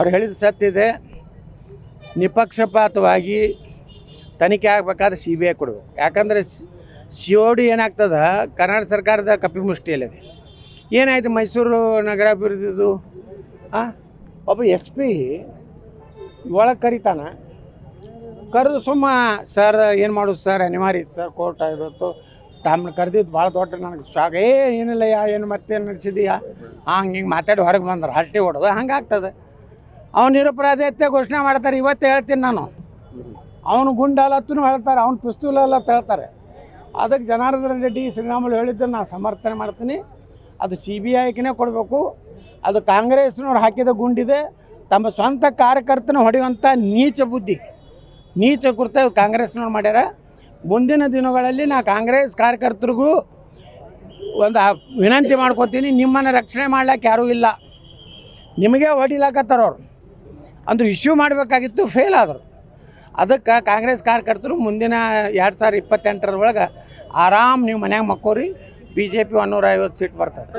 ಅವ್ರು ಹೇಳಿದ ಸತ್ತಿದೆ. ನಿಪಕ್ಷಪಾತವಾಗಿ ತನಿಖೆ ಆಗಬೇಕಾದ್ರೆ CBI ಕೊಡಬೇಕು. ಯಾಕಂದರೆ COD ಏನಾಗ್ತದೆ, ಕರ್ನಾಟಕ ಸರ್ಕಾರದ ಕಪಿಮುಷ್ಟಿಯಲ್ಲಿದೆ. ಏನಾಯಿತು ಮೈಸೂರು ನಗರಾಭಿವೃದ್ಧಿದು ಒಬ್ಬ SP ಒಳಗೆ ಕರಿತಾನೆ, ಕರೆದು ಸರ್ ಏನು ಮಾಡೋದು ಸರ್, ಅನಿವಾರ್ಯ ಸರ್, ಕೋರ್ಟ್ ಆಗಿತ್ತು, ತಮ್ಮನ್ನ ಕರೆದಿದ್ದು ಭಾಳ ದೊಡ್ಡ ನನಗೆ ಶಾಕ್. ಏನಿಲ್ಲ ಏನು ಮತ್ತೇನು ನಡೆಸಿದೀಯಾ ಹಿಂಗೆ ಮಾತಾಡಿ ಹೊರಗೆ ಬಂದ್ರೆ ಹರಟೆ ಹೊಡೆದು ಹಂಗಾಗ್ತದೆ. ಅವ್ನು ನಿರಪರಾಧಿ ಅತ್ತೆ ಘೋಷಣೆ ಮಾಡ್ತಾರೆ. ಇವತ್ತೇ ಹೇಳ್ತೀನಿ ನಾನು, ಅವನು ಗುಂಡಾಲತ್ತೂ ಹೇಳ್ತಾರೆ, ಅವ್ನು ಪಿಸ್ತೂಲಲ್ಲತ್ತು ಹೇಳ್ತಾರೆ. ಅದಕ್ಕೆ ಜನಾರ್ದನ ರೆಡ್ಡಿ ಶ್ರೀರಾಮುಲು ಹೇಳಿದ್ದನ್ನು ನಾನು ಸಮರ್ಥನೆ ಮಾಡ್ತೀನಿ. ಅದು CBIಗೆ ಕೊಡಬೇಕು. ಅದು ಕಾಂಗ್ರೆಸ್ನವ್ರು ಹಾಕಿದ ಗುಂಡಿದೆ. ತಮ್ಮ ಸ್ವಂತ ಕಾರ್ಯಕರ್ತನ ಹೊಡೆಯುವಂಥ ನೀಚ ಕೃತ್ಯ ಕಾಂಗ್ರೆಸ್ನವ್ರು ಮಾಡ್ಯಾರ. ಮುಂದಿನ ದಿನಗಳಲ್ಲಿ ನಾ ಕಾಂಗ್ರೆಸ್ ಕಾರ್ಯಕರ್ತರಿಗೂ ಒಂದು ವಿನಂತಿ ಮಾಡ್ಕೊತೀನಿ, ನಿಮ್ಮನ್ನು ರಕ್ಷಣೆ ಮಾಡ್ಲಿಕ್ಕೆ ಯಾರೂ ಇಲ್ಲ, ನಿಮಗೆ ಹೊಡಿಲಾಕತ್ತಾರವ್ರು ಅಂದ್ರೆ ಇಶ್ಯೂ ಮಾಡಬೇಕಾಗಿತ್ತು, ಫೇಲ್ ಆದರು. ಅದಕ್ಕೆ ಕಾಂಗ್ರೆಸ್ ಕಾರ್ಯಕರ್ತರು ಮುಂದಿನ 2028 ಒಳಗೆ ಆರಾಮ್ ನೀವು ಮನ್ಯಾಗ ಮಕ್ಕೋರಿ, BJP 150 ಸೀಟ್ ಬರ್ತದೆ.